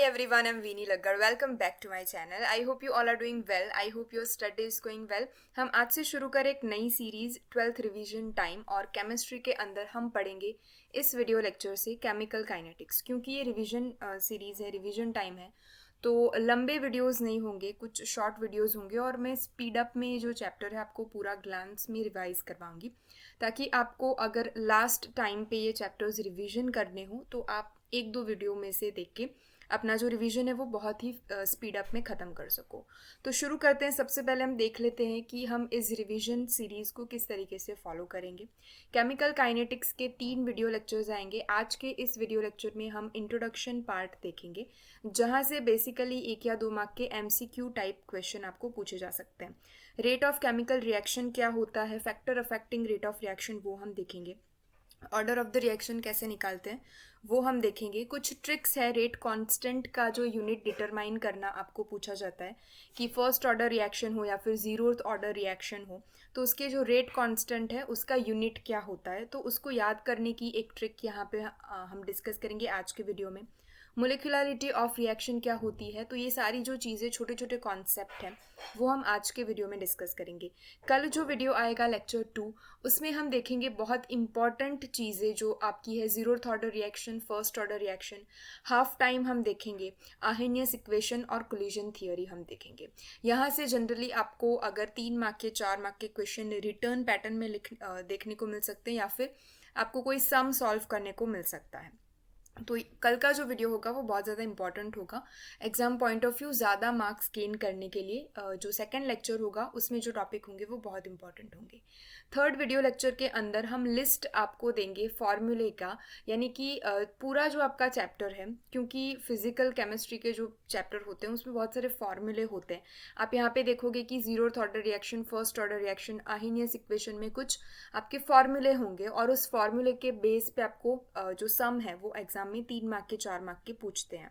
everyone, I'm Veeni Laggar. Welcome back to my channel. I hope you all are doing well. I hope your study is going well. हम आज से शुरू करें एक नई series 12th revision time और chemistry के अंदर हम पढ़ेंगे इस वीडियो लेक्चर से केमिकल काइनेटिक्स। क्योंकि ये रिवीजन सीरीज है, रिवीजन टाइम है, तो लंबे वीडियोस नहीं होंगे, कुछ शॉर्ट वीडियोस होंगे और मैं स्पीड अप में जो चैप्टर है आपको पूरा ग्लांस में रिवाइज करवाऊंगी, ताकि आपको अगर लास्ट टाइम पे ये चैप्टर्स रिवीजन करने हो तो आप एक दो वीडियो में से देख के अपना जो रिवीजन है वो बहुत ही स्पीड अप में ख़त्म कर सको। तो शुरू करते हैं। सबसे पहले हम देख लेते हैं कि हम इस रिवीजन सीरीज़ को किस तरीके से फॉलो करेंगे। केमिकल काइनेटिक्स के 3 वीडियो लेक्चर्स आएंगे। आज के इस वीडियो लेक्चर में हम इंट्रोडक्शन पार्ट देखेंगे, जहाँ से बेसिकली 1 या 2 मार्क के MCQ टाइप क्वेश्चन आपको पूछे जा सकते हैं। रेट ऑफ केमिकल रिएक्शन क्या होता है, factor affecting rate of reaction वो हम देखेंगे। ऑर्डर ऑफ द रिएक्शन कैसे निकालते हैं वो हम देखेंगे। कुछ ट्रिक्स है, रेट कांस्टेंट का जो यूनिट डिटरमाइन करना आपको पूछा जाता है कि फर्स्ट ऑर्डर रिएक्शन हो या फिर 0th ऑर्डर रिएक्शन हो तो उसके जो रेट कांस्टेंट है उसका यूनिट क्या होता है, तो उसको याद करने की एक ट्रिक यहाँ पे हम डिस्कस करेंगे आज के वीडियो में। मोलिकुलरिटी ऑफ रिएक्शन क्या होती है, तो ये सारी जो चीज़ें छोटे छोटे कॉन्सेप्ट हैं वो हम आज के वीडियो में डिस्कस करेंगे। कल जो वीडियो आएगा लेक्चर 2, उसमें हम देखेंगे बहुत इंपॉर्टेंट चीज़ें जो आपकी है 0th order reaction, first order reaction, half time हम देखेंगे, आर्हेनियस इक्वेशन और कोलिजन थियोरी हम देखेंगे। यहाँ से जनरली आपको अगर 3 मार्क के 4 मार्क के क्वेश्चन रिटर्न पैटर्न में देखने को मिल सकते हैं या फिर आपको कोई सम सॉल्व करने को मिल सकता है। तो कल का जो वीडियो होगा वो बहुत ज़्यादा इंपॉर्टेंट होगा एग्जाम पॉइंट ऑफ व्यू। ज़्यादा मार्क्स गेन करने के लिए जो सेकंड लेक्चर होगा उसमें जो टॉपिक होंगे वो बहुत इंपॉर्टेंट होंगे। थर्ड वीडियो लेक्चर के अंदर हम लिस्ट आपको देंगे फॉर्मूले का, यानी कि पूरा जो आपका चैप्टर है, क्योंकि फिजिकल केमिस्ट्री के जो चैप्टर होते हैं उसमें बहुत सारे फॉर्मूले होते हैं। आप यहाँ पे देखोगे कि 0th order reaction, first order reaction, Arrhenius equation में कुछ आपके फॉर्मूले होंगे और उस फॉर्मूले के बेस पे आपको जो सम है वो एग्जाम में 3 मार्क के 4 मार्क के पूछते हैं।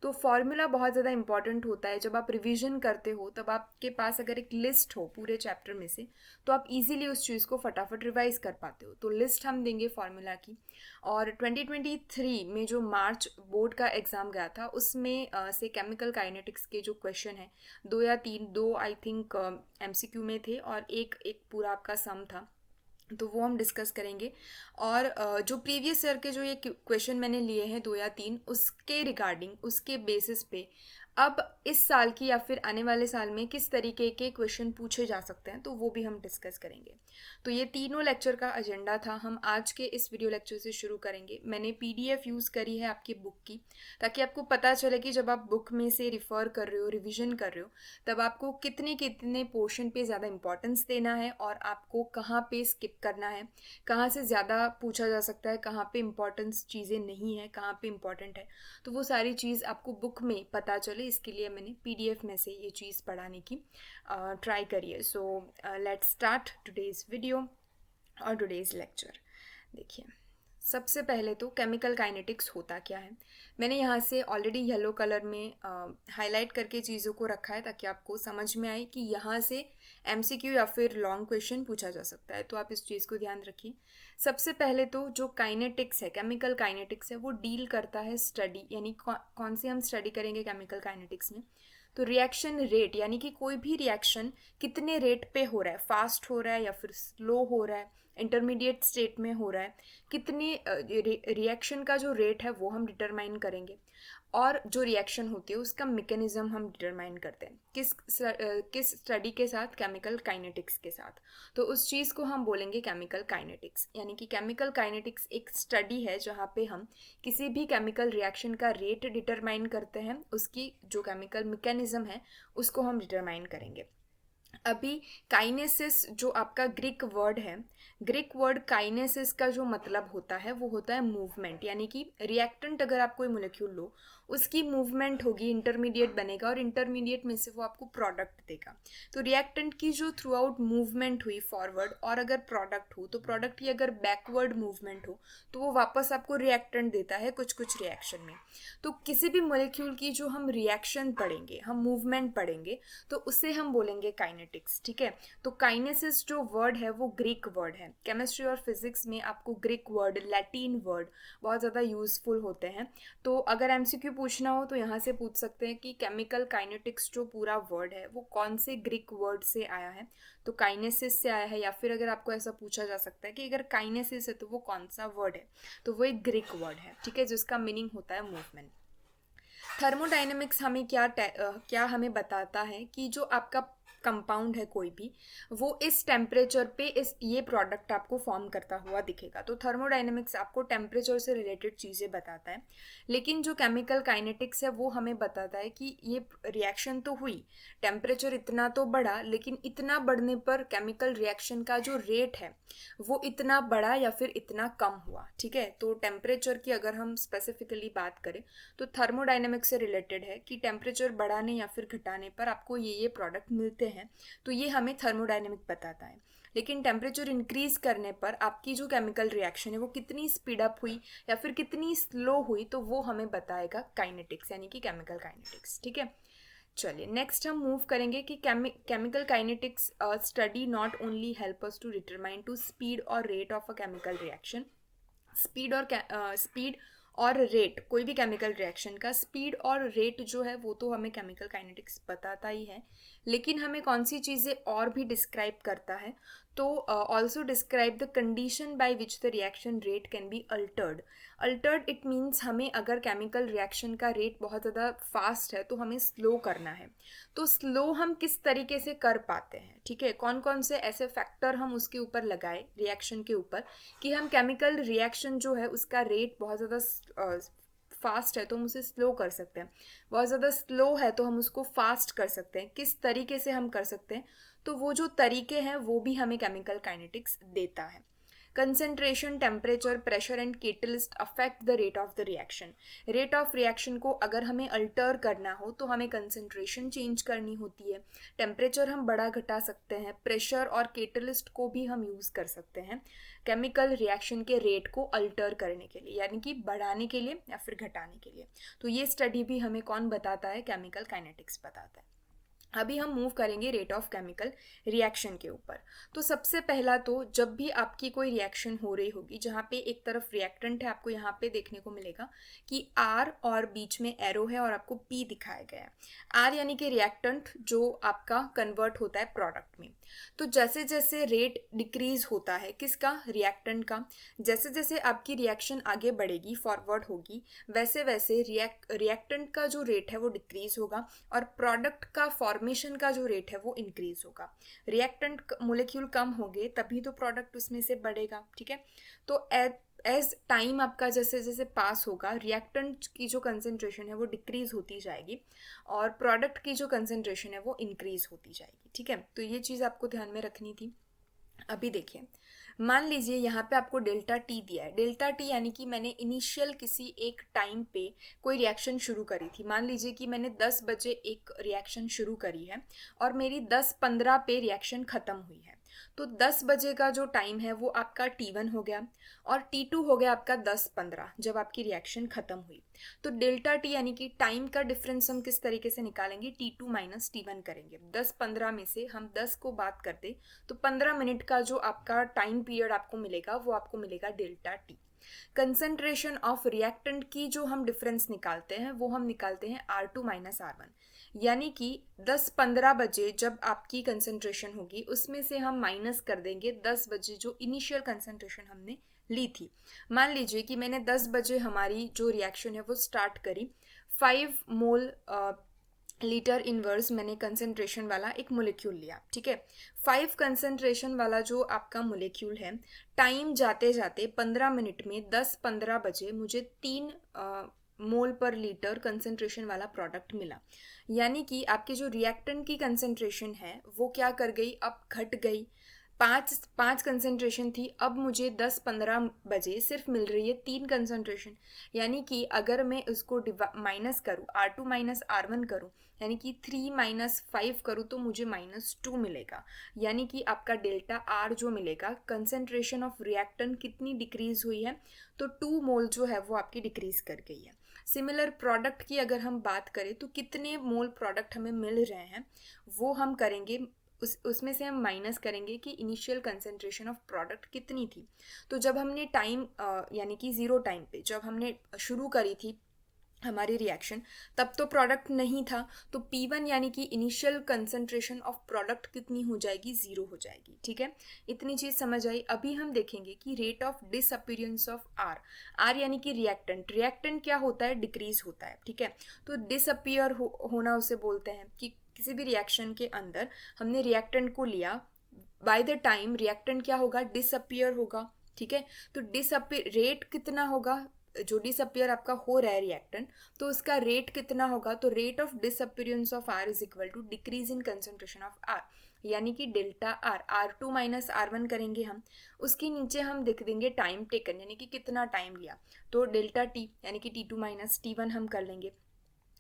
तो फॉर्मूला बहुत ज़्यादा इंपॉर्टेंट होता है। जब आप रिवीजन करते हो तब आपके पास अगर एक लिस्ट हो पूरे चैप्टर में से तो आप इजीली उस चीज़ को फटाफट रिवाइज कर पाते हो। तो लिस्ट हम देंगे फॉर्मूला की। और 2023 में जो मार्च बोर्ड का एग्ज़ाम गया था उसमें से केमिकल काइनेटिक्स के जो क्वेश्चन है 2 या 3, 2 आई थिंक MCQ में थे और एक पूरा आपका सम था, तो वो हम डिस्कस करेंगे। और जो प्रीवियस ईयर के जो ये क्वेश्चन मैंने लिए हैं 2 या 3, उसके रिगार्डिंग, उसके बेसिस पे अब इस साल की या फिर आने वाले साल में किस तरीके के क्वेश्चन पूछे जा सकते हैं तो वो भी हम डिस्कस करेंगे। तो ये तीनों लेक्चर का एजेंडा था। हम आज के इस वीडियो लेक्चर से शुरू करेंगे। मैंने PDF यूज़ करी है आपकी बुक की, ताकि आपको पता चले कि जब आप बुक में से रिफ़र कर रहे हो, रिविज़न कर रहे हो, तब आपको कितने कितने पोर्शन पे ज़्यादा इंपॉर्टेंस देना है और आपको कहाँ पे स्किप करना है, कहाँ से ज़्यादा पूछा जा सकता है, कहाँ पे इंपॉर्टेंस चीज़ें नहीं है, कहाँ पे इंपॉर्टेंट है, तो वो सारी चीज़ आपको बुक में पता चले, इसके लिए मैंने PDF में से ये चीज़ पढ़ाने की ट्राई करी है। So let's start today's video और टुडेज़ लेक्चर। देखिए, सबसे पहले तो केमिकल काइनेटिक्स होता क्या है। मैंने यहाँ से ऑलरेडी येलो कलर में हाईलाइट करके चीज़ों को रखा है ताकि आपको समझ में आए कि यहाँ से MCQ या फिर लॉन्ग क्वेश्चन पूछा जा सकता है, तो आप इस चीज़ को ध्यान रखिए। सबसे पहले तो जो काइनेटिक्स है, केमिकल काइनेटिक्स है, वो डील करता है स्टडी, यानी कौन सी हम स्टडी करेंगे केमिकल काइनेटिक्स में, तो रिएक्शन रेट, यानी कि कोई भी रिएक्शन कितने रेट पे हो रहा है, फास्ट हो रहा है या फिर स्लो हो रहा है, इंटरमीडिएट स्टेट में हो रहा है, कितनी रिएक्शन का जो रेट है वो हम डिटरमाइन करेंगे। और जो रिएक्शन होती है उसका मैकेनिज्म हम डिटरमाइन करते हैं किस स्टडी के साथ, केमिकल काइनेटिक्स के साथ। तो उस चीज़ को हम बोलेंगे केमिकल काइनेटिक्स। यानी कि केमिकल काइनेटिक्स एक स्टडी है जहाँ पे हम किसी भी केमिकल रिएक्शन का रेट डिटरमाइन करते हैं, उसकी जो केमिकल मैकेनिज्म है उसको हम डिटरमाइन करेंगे। अभी काइनेसिस जो आपका ग्रीक वर्ड है, ग्रीक वर्ड काइनेसिस का जो मतलब होता है वो होता है मूवमेंट, यानी कि रिएक्टेंट अगर आप कोई मोलिक्यूल लो उसकी मूवमेंट होगी, इंटरमीडिएट बनेगा और इंटरमीडिएट में से वो आपको प्रोडक्ट देगा। तो रिएक्टेंट की जो थ्रू आउट मूवमेंट हुई फॉरवर्ड, और अगर प्रोडक्ट हो तो प्रोडक्ट की अगर बैकवर्ड मूवमेंट हो तो वो वापस आपको रिएक्टेंट देता है कुछ कुछ रिएक्शन में। तो किसी भी मोलिक्यूल की जो हम रिएक्शन पढ़ेंगे, हम मूवमेंट पढ़ेंगे, तो उसे हम बोलेंगे काइनेटिक्स। ठीक है, तो काइनेसिस जो वर्ड है वो ग्रीक वर्ड है। केमिस्ट्री और फिजिक्स में आपको ग्रीक वर्ड, लैटिन वर्ड बहुत ज़्यादा यूजफुल होते हैं। तो अगर MCQ पूछना हो तो यहाँ से पूछ सकते हैं कि केमिकल काइनेटिक्स जो पूरा वर्ड है वो कौन से ग्रीक वर्ड से आया है, तो काइनेसिस से आया है, या फिर अगर आपको ऐसा पूछा जा सकता है कि अगर काइनेसिस है तो वो कौन सा वर्ड है, तो वो एक ग्रीक वर्ड है, ठीक है, जिसका मीनिंग होता है मूवमेंट। थर्मोडाइनमिक्स हमें क्या हमें बताता है कि जो आपका कंपाउंड है कोई भी, वो इस टेम्परेचर पे इस ये प्रोडक्ट आपको फॉर्म करता हुआ दिखेगा। तो थर्मोडाइनमिक्स आपको टेम्परेचर से रिलेटेड चीज़ें बताता है, लेकिन जो केमिकल काइनेटिक्स है वो हमें बताता है कि ये रिएक्शन तो हुई, टेम्परेचर इतना तो बढ़ा, लेकिन इतना बढ़ने पर केमिकल रिएक्शन का जो रेट है वो इतना बढ़ा या फिर इतना कम हुआ, ठीक है। तो टेम्परेचर की अगर हम स्पेसिफिकली बात करें तो थर्मोडाइनमिक्स से रिलेटेड है कि टेम्परेचर बढ़ाने या फिर घटाने पर आपको ये प्रोडक्ट मिलते हैं, तो ये हमें थर्मोडाइनमिक बताता है। लेकिन टेम्परेचर इंक्रीज करने पर आपकी जो केमिकल रिएक्शन है वो कितनी स्पीड अप हुई या फिर कितनी स्लो हुई, तो वो हमें बताएगा काइनेटिक्स, यानी कि केमिकल काइनेटिक्स, ठीक है। चलिए नेक्स्ट हम मूव करेंगे कि chemical kinetics study not only help us to determine to speed और rate of a chemical reaction. Speed और रेट, कोई भी केमिकल रिएक्शन का स्पीड और रेट जो है वो तो हमें केमिकल काइनेटिक्स बताता ही है, लेकिन हमें कौन सी चीज़ें और भी डिस्क्राइब करता है, तो also describe the condition by which the reaction rate can be altered. Altered it means हमें अगर केमिकल रिएक्शन का रेट बहुत ज़्यादा फास्ट है तो हमें स्लो करना है, तो स्लो हम किस तरीके से कर पाते हैं, ठीक है, कौन कौन से ऐसे फैक्टर हम उसके ऊपर लगाए रिएक्शन के ऊपर कि हम केमिकल रिएक्शन जो है उसका रेट बहुत ज़्यादा फास्ट है तो हम उसे स्लो कर सकते हैं, बहुत ज़्यादा स्लो है तो हम उसको फास्ट कर सकते हैं, किस तरीके से हम कर सकते हैं, तो वो जो तरीके हैं वो भी हमें केमिकल काइनेटिक्स देता है। Concentration, temperature, pressure and catalyst affect the rate of the reaction. Rate of reaction को अगर हमें अल्टर करना हो तो हमें कंसेंट्रेशन चेंज करनी होती है, टेम्परेचर हम बढ़ा घटा सकते हैं, प्रेशर और कैटलिस्ट को भी हम यूज़ कर सकते हैं केमिकल रिएक्शन के रेट को अल्टर करने के लिए, यानी कि बढ़ाने के लिए या फिर घटाने के लिए। तो ये स्टडी भी हमें कौन बताता है, केमिकल काइनेटिक्स बताता है। अभी हम मूव करेंगे रेट ऑफ केमिकल रिएक्शन के ऊपर। तो सबसे पहला तो जब भी आपकी कोई रिएक्शन हो रही होगी जहाँ पे एक तरफ रिएक्टेंट है, आपको यहाँ पे देखने को मिलेगा कि आर और बीच में एरो है और आपको पी दिखाया गया है। आर यानी कि रिएक्टेंट जो आपका कन्वर्ट होता है प्रोडक्ट में। तो जैसे जैसे रेट डिक्रीज होता है किसका, रिएक्टेंट का, जैसे जैसे आपकी रिएक्शन आगे बढ़ेगी, फॉरवर्ड होगी, वैसे वैसे रिएक्टेंट का जो रेट है वो डिक्रीज होगा और प्रोडक्ट का फॉर्मेशन का जो रेट है वो इंक्रीज होगा। रिएक्टेंट मोलिक्यूल कम होंगे तभी तो प्रोडक्ट उसमें से बढ़ेगा, ठीक है। तो एज टाइम आपका जैसे जैसे पास होगा रिएक्टेंट की जो कंसेंट्रेशन है वो डिक्रीज होती जाएगी और प्रोडक्ट की जो कंसेंट्रेशन है वो इंक्रीज होती जाएगी, ठीक है। तो ये चीज़ आपको ध्यान में रखनी थी। अभी देखिए, मान लीजिए यहाँ पे आपको डेल्टा टी दिया है। डेल्टा टी यानी कि मैंने इनिशियल किसी एक टाइम पे कोई रिएक्शन शुरू करी थी। मान लीजिए कि मैंने 10 बजे एक रिएक्शन शुरू करी है और मेरी 10:15 पे रिएक्शन ख़त्म हुई है। तो 10 बजे का जो टाइम है वो आपका T1 हो गया और T2 हो गया आपका 10:15 जब आपकी रिएक्शन ख़त्म हुई। तो डेल्टा टी यानी कि टाइम का डिफरेंस हम किस तरीके से निकालेंगे, T2 माइनस T1 करेंगे। 10:15 में से हम 10 को बात कर दे तो 15 मिनट का जो आपका टाइम पीरियड आपको मिलेगा वो आपको मिलेगा delta T. Concentration of reactant की जो हम डिफरेंस निकालते हैं वो हम निकालते हैं R2 माइनस R1, यानी कि 10:15 बजे जब आपकी कंसेंट्रेशन होगी उसमें से हम माइनस कर देंगे 10 बजे जो इनिशियल कंसेंट्रेशन हमने ली थी। मान लीजिए कि मैंने 10 बजे हमारी जो रिएक्शन है वो स्टार्ट करी, 5 मोल लीटर इनवर्स मैंने कंसेंट्रेशन वाला एक मोलिक्यूल लिया, ठीक है। 5 कंसेंट्रेशन वाला जो आपका मोलिक्यूल है, टाइम जाते जाते 15 मिनट में 10:15 बजे मुझे 3 मोल पर लीटर कंसेंट्रेशन वाला प्रोडक्ट मिला, यानी कि आपकी जो रिएक्टेंट की कंसेंट्रेशन है वो क्या कर गई, अब घट गई। पाँच कंसेंट्रेशन थी, अब मुझे 10:15 बजे सिर्फ मिल रही है 3 कंसेंट्रेशन, यानी कि अगर मैं उसको माइनस करूँ, R2 माइनस R1 करूँ, यानी कि 3 माइनस 5 करूँ तो मुझे -2 मिलेगा, यानी कि आपका डेल्टा R जो मिलेगा, कंसेंट्रेशन ऑफ रिएक्टेंट कितनी डिक्रीज हुई है, तो 2 मोल जो है वो आपकी डिक्रीज कर गई है। सिमिलर प्रोडक्ट की अगर हम बात करें तो कितने मोल प्रोडक्ट हमें मिल रहे हैं वो हम करेंगे, उसमें से हम माइनस करेंगे कि इनिशियल कंसेंट्रेशन ऑफ प्रोडक्ट कितनी थी। तो जब हमने टाइम यानी कि ज़ीरो टाइम पे जब हमने शुरू करी थी हमारी रिएक्शन, तब तो प्रोडक्ट नहीं था, तो P1 यानी कि इनिशियल कंसंट्रेशन ऑफ प्रोडक्ट कितनी हो जाएगी, 0 हो जाएगी। ठीक है, इतनी चीज़ समझ आई। अभी हम देखेंगे कि rate of disappearance of R यानी कि रिएक्टेंट। रिएक्टेंट क्या होता है, डिक्रीज होता है। ठीक है, तो डिसअपीयर होना उसे बोलते हैं कि किसी भी रिएक्शन के अंदर हमने रिएक्टेंट को लिया, बाय द टाइम रिएक्टेंट क्या होगा, डिसअपीयर होगा। ठीक है, तो डिसअपीयर रेट कितना होगा, जो डिसअपीयर आपका हो रहा है रिएक्टेंट, तो उसका रेट कितना होगा, तो rate of disappearance of R is equal to decrease in concentration of R, यानी कि डेल्टा R2 माइनस R1 करेंगे हम, उसके नीचे हम लिख देंगे टाइम टेकन, यानी कि कितना टाइम लिया, तो डेल्टा T यानी कि T2 माइनस T1 हम कर लेंगे।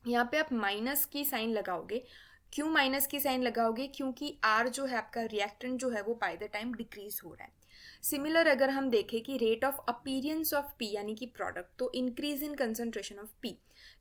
यहाँ पे आप माइनस की साइन लगाओगे। क्यों माइनस की साइन लगाओगे, क्योंकि R जो है आपका रिएक्टेंट जो है वो बाय द टाइम डिक्रीज हो रहा है। सिमिलर अगर हम देखें कि rate of appearance of P यानी कि प्रोडक्ट, तो increase in concentration of P,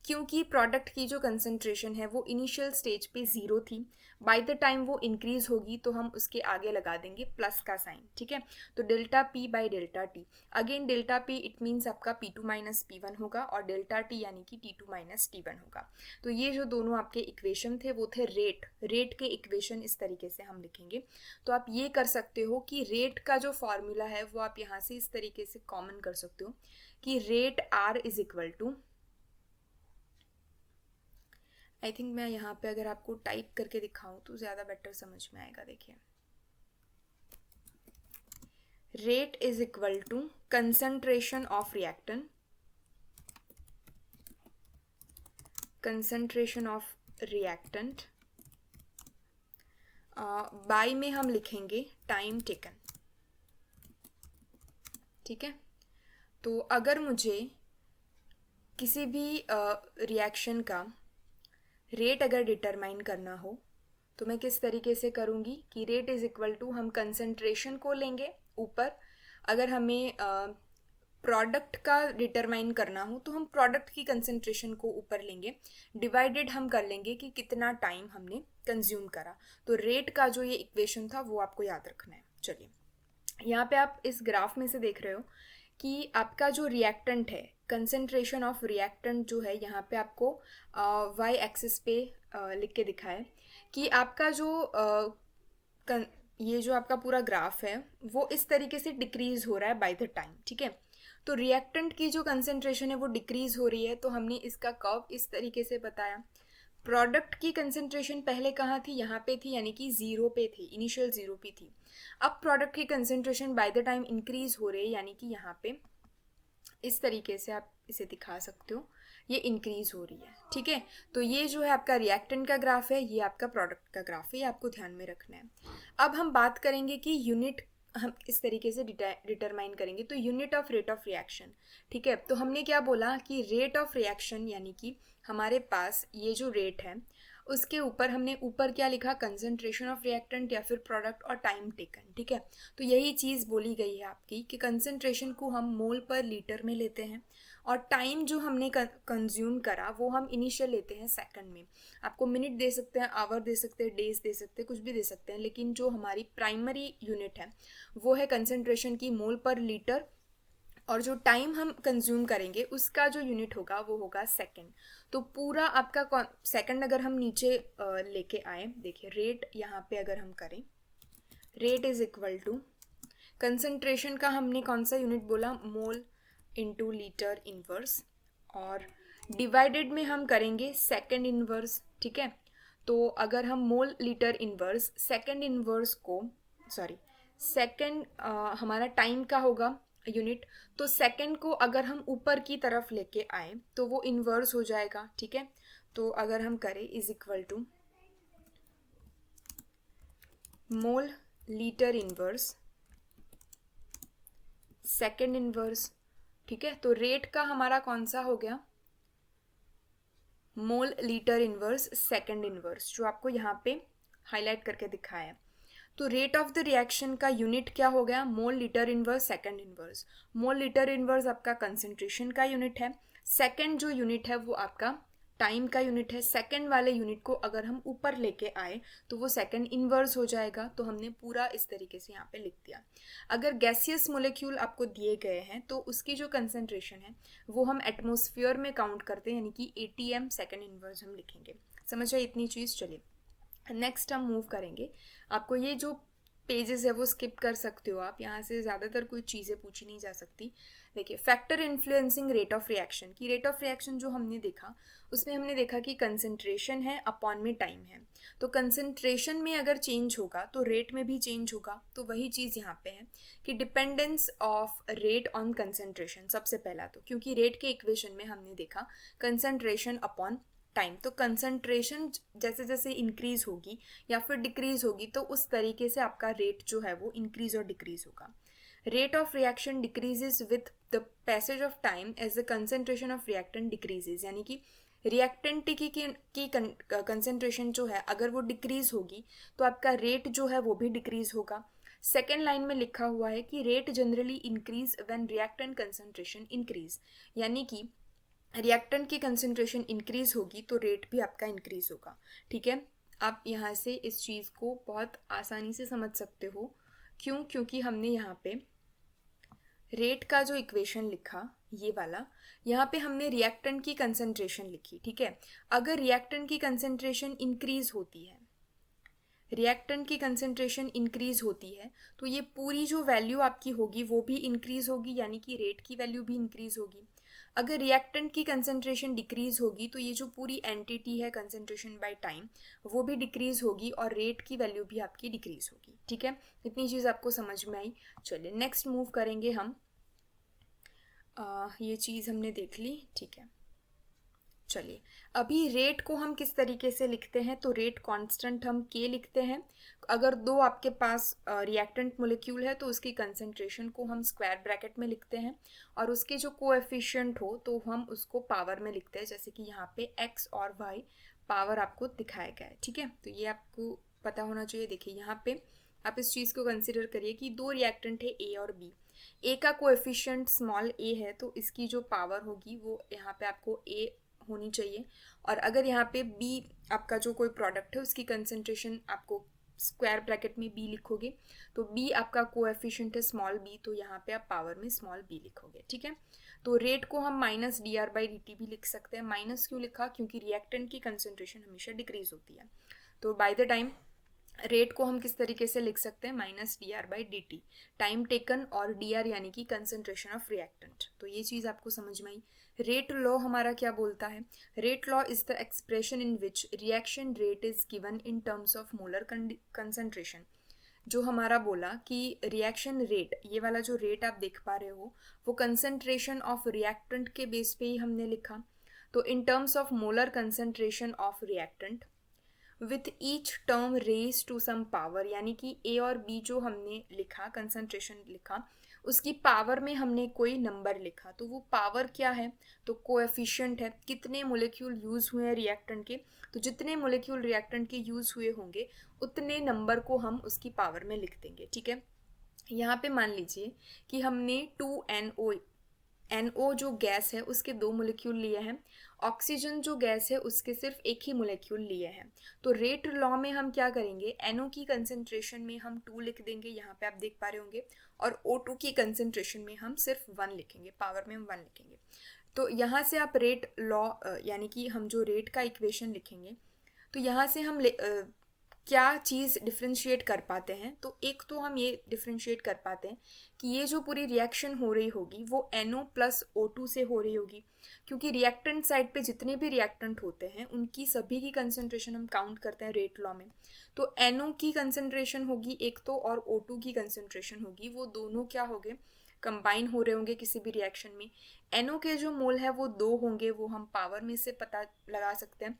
क्योंकि प्रोडक्ट की जो कंसंट्रेशन है वो इनिशियल स्टेज पे 0 थी, बाय द टाइम वो इंक्रीज होगी तो हम उसके आगे लगा देंगे प्लस का साइन। ठीक है, तो delta P by delta T, again delta P it means आपका P2 माइनस P1 होगा, और डेल्टा T यानी कि T2 माइनस T1 होगा। तो ये जो दोनों आपके इक्वेशन थे वो थे रेट के इक्वेशन, इस तरीके से हम लिखेंगे। तो आप ये कर सकते हो कि रेट का जो फॉर्मूला है वो आप यहाँ से इस तरीके से कॉमन कर सकते हो कि rate R is equal to, I think मैं यहाँ पे अगर आपको टाइप करके दिखाऊं तो ज़्यादा बेटर समझ में आएगा। देखिए, rate is equal to concentration of reactant, concentration of reactant by में हम लिखेंगे टाइम टेकन। ठीक है, तो अगर मुझे किसी भी रिएक्शन का रेट अगर डिटरमाइन करना हो तो मैं किस तरीके से करूँगी कि रेट इज़ इक्वल टू, हम कंसंट्रेशन को लेंगे ऊपर, अगर हमें प्रोडक्ट का डिटरमाइन करना हो तो हम प्रोडक्ट की कंसंट्रेशन को ऊपर लेंगे, डिवाइडेड हम कर लेंगे कि कितना टाइम हमने कंज्यूम करा। तो रेट का जो ये इक्वेशन था वो आपको याद रखना है। चलिए, यहाँ पे आप इस ग्राफ में से देख रहे हो कि आपका जो रिएक्टेंट है, कंसंट्रेशन ऑफ रिएक्टेंट जो है, यहाँ पे आपको वाई एक्सिस पे लिख के दिखा है कि आपका जो ये जो आपका पूरा ग्राफ है वो इस तरीके से डिक्रीज हो रहा है बाय द टाइम। ठीक है, तो रिएक्टेंट की जो कंसंट्रेशन है वो डिक्रीज हो रही है, तो हमने इसका कर्व इस तरीके से बताया। प्रोडक्ट की कंसंट्रेशन पहले कहाँ थी, यहाँ पे थी, यानी कि 0 पे थी, इनिशियल 0 पे थी। अब प्रोडक्ट की concentration by the time increase हो रही है, यानी कि यहाँ पे इस तरीके से आप इसे दिखा सकते हो, ये इंक्रीज हो रही है। ठीक है, तो ये जो है आपका रिएक्टेंट का ग्राफ है, ये आपका प्रोडक्ट का ग्राफ है, ये आपको ध्यान में रखना है। अब हम बात करेंगे कि यूनिट हम इस तरीके से डिटरमाइन करेंगे, तो unit of rate of reaction. ठीक है, तो हमने क्या बोला कि रेट ऑफ रिएक्शन यानी कि हमारे पास ये जो रेट है उसके ऊपर हमने ऊपर क्या लिखा, कंसंट्रेशन ऑफ रिएक्टेंट या फिर प्रोडक्ट और टाइम टेकन। ठीक है, तो यही चीज़ बोली गई है आपकी कि कंसंट्रेशन को हम मोल पर लीटर में लेते हैं, और टाइम जो हमने कंज्यूम करा वो हम इनिशियल लेते हैं सेकंड में। आपको मिनट दे सकते हैं, आवर दे सकते हैं, डेज दे सकते हैं, कुछ भी दे सकते हैं, लेकिन जो हमारी प्राइमरी यूनिट है वो है कंसंट्रेशन की मोल पर लीटर, और जो टाइम हम कंज्यूम करेंगे उसका जो यूनिट होगा वो होगा सेकंड। तो पूरा आपका सेकंड अगर हम नीचे लेके आए, देखिए रेट यहाँ पे अगर हम करें, rate is equal to concentration का हमने कौन सा यूनिट बोला, मोल इनटू लीटर इनवर्स, और डिवाइडेड में हम करेंगे सेकंड इनवर्स। ठीक है, तो अगर हम मोल लीटर इनवर्स सेकंड इनवर्स को, सॉरी सेकंड हमारा टाइम का होगा यूनिट, तो सेकंड को अगर हम ऊपर की तरफ लेके आए तो वो इन्वर्स हो जाएगा। ठीक है, तो अगर हम करें is equal to mole litre inverse second inverse. ठीक है, तो रेट का हमारा कौन सा हो गया, mole litre inverse second inverse, जो आपको यहाँ पे हाईलाइट करके दिखाया है। तो रेट ऑफ द रिएक्शन का यूनिट क्या हो गया, mole litre inverse second inverse. मोल लीटर इनवर्स आपका कंसंट्रेशन का यूनिट है, सेकंड जो यूनिट है वो आपका टाइम का यूनिट है, सेकंड वाले यूनिट को अगर हम ऊपर लेके आए तो वो सेकंड इन्वर्स हो जाएगा। तो हमने पूरा इस तरीके से यहाँ पे लिख दिया। अगर गैसियस मोलिक्यूल आपको दिए गए हैं तो उसकी जो कंसंट्रेशन है वो हम एटमॉस्फेयर में काउंट करते हैं, यानी कि ATM सेकंड इन्वर्स हम लिखेंगे। समझ आए इतनी चीज़? चलिए नेक्स्ट हम मूव करेंगे। आपको ये जो पेजेस है वो स्किप कर सकते हो आप, यहाँ से ज़्यादातर कोई चीज़ें पूछी नहीं जा सकती। देखिए factor influencing rate of reaction की, रेट ऑफ रिएक्शन जो हमने देखा उसमें हमने देखा कि कंसंट्रेशन है अपॉन में टाइम है। तो कंसंट्रेशन में अगर चेंज होगा तो रेट में भी चेंज होगा। तो वही चीज़ यहाँ पे है कि dependence of rate on concentration. सबसे पहला तो क्योंकि रेट के इक्वेशन में हमने देखा कंसंट्रेशन अपॉन टाइम, तो कंसंट्रेशन जैसे जैसे इंक्रीज होगी या फिर डिक्रीज होगी तो उस तरीके से आपका रेट जो है वो इंक्रीज और डिक्रीज होगा। Rate of reaction decreases with the passage of time as the concentration of reactant decreases, यानी कि रिएक्टेंट की कंसंट्रेशन जो है अगर वो डिक्रीज होगी तो आपका रेट जो है वो भी डिक्रीज होगा। सेकेंड लाइन में लिखा हुआ है कि rate generally increase when reactant concentration increase, यानी कि रिएक्टेंट की कंसंट्रेशन इंक्रीज होगी तो रेट भी आपका इंक्रीज होगा। ठीक है, आप यहाँ से इस चीज़ को बहुत आसानी से समझ सकते हो। क्यों? क्योंकि हमने यहाँ पे रेट का जो इक्वेशन लिखा ये वाला, यहाँ पे हमने रिएक्टेंट की कंसंट्रेशन लिखी। ठीक है, अगर रिएक्टेंट की कंसंट्रेशन इंक्रीज होती है, रिएक्टेंट की कंसंट्रेशन इंक्रीज होती है तो ये पूरी जो वैल्यू आपकी होगी वो भी इंक्रीज होगी, यानी कि रेट की वैल्यू भी इंक्रीज होगी। अगर रिएक्टेंट की कंसंट्रेशन डिक्रीज होगी तो ये जो पूरी एंटिटी है कंसंट्रेशन बाय टाइम वो भी डिक्रीज होगी और रेट की वैल्यू भी आपकी डिक्रीज होगी। ठीक है, इतनी चीज़ आपको समझ में आई। चलिए नेक्स्ट मूव करेंगे हम। ये चीज़ हमने देख ली। ठीक है, चलिए अभी रेट को हम किस तरीके से लिखते हैं, तो रेट कांस्टेंट हम K लिखते हैं। अगर दो आपके पास रिएक्टेंट मोलिक्यूल है तो उसकी कंसंट्रेशन को हम स्क्वायर ब्रैकेट में लिखते हैं और उसके जो कोएफिशिएंट हो तो हम उसको पावर में लिखते हैं, जैसे कि यहाँ पे X और Y पावर आपको दिखाया गया है। ठीक है, तो ये आपको पता होना चाहिए। देखिए यहाँ पे आप इस चीज़ को कंसिडर करिए कि दो रिएक्टेंट है A और B। A का कोएफिशिएंट स्मॉल a है तो इसकी जो पावर होगी वो यहाँ पे आपको A होनी चाहिए, और अगर यहाँ पे B आपका जो कोई प्रोडक्ट है उसकी कंसंट्रेशन आपको स्क्वायर ब्रैकेट में B लिखोगे तो B आपका कोएफिशिएंट है स्मॉल b, तो यहाँ पे आप पावर में स्मॉल b लिखोगे। ठीक है, तो रेट को हम माइनस dr/dt भी लिख सकते हैं। माइनस क्यों लिखा? क्योंकि रिएक्टेंट की कंसंट्रेशन हमेशा डिक्रीज होती है। तो बाय द टाइम रेट को हम किस तरीके से लिख सकते हैं? माइनस dr/dt, टाइम टेकन, और dr यानी कि कंसंट्रेशन ऑफ रिएक्टेंट। तो ये चीज़ आपको समझ में आई। रेट लॉ हमारा क्या बोलता है? Rate law is the expression in which reaction rate is given in terms of molar concentration. जो हमारा बोला कि रिएक्शन रेट, ये वाला जो रेट आप देख पा रहे हो वो कंसंट्रेशन ऑफ रिएक्टेंट के बेस पे ही हमने लिखा। तो in terms of molar concentration of reactant with each term raise to some power, यानी कि ए और बी जो हमने लिखा कंसंट्रेशन लिखा उसकी पावर में हमने कोई नंबर लिखा। तो वो पावर क्या है? तो कोएफिशिएंट है, कितने मोलिक्यूल यूज़ हुए हैं रिएक्टेंट के। तो जितने मोलिक्यूल रिएक्टेंट के यूज़ हुए होंगे उतने नंबर को हम उसकी पावर में लिख देंगे। ठीक है, यहाँ पे मान लीजिए कि हमने 2NO NO जो गैस है उसके 2 मोलिक्यूल लिए हैं, ऑक्सीजन जो गैस है उसके सिर्फ एक ही मोलिक्यूल लिए हैं। तो रेट लॉ में हम क्या करेंगे? NO की कंसंट्रेशन में हम 2 लिख देंगे, यहाँ पे आप देख पा रहे होंगे, और O2 की कंसंट्रेशन में हम सिर्फ 1 लिखेंगे, पावर में हम 1 लिखेंगे। तो यहाँ से आप रेट लॉ यानी कि हम जो रेट का इक्वेशन लिखेंगे तो यहाँ से हम क्या चीज़ डिफ्रेंशिएट कर पाते हैं? तो एक तो हम ये डिफ्रेंशिएट कर पाते हैं कि ये जो पूरी रिएक्शन हो रही होगी वो NO प्लस O2 से हो रही होगी, क्योंकि रिएक्टेंट साइड पे जितने भी रिएक्टेंट होते हैं उनकी सभी की कंसंट्रेशन हम काउंट करते हैं रेट लॉ में। तो NO की कंसंट्रेशन होगी एक तो, और O2 की कंसंट्रेशन होगी, वो दोनों क्या हो गए? कंबाइन हो रहे होंगे किसी भी रिएक्शन में। NO के जो मोल है वो 2 होंगे, वो हम पावर में से पता लगा सकते हैं।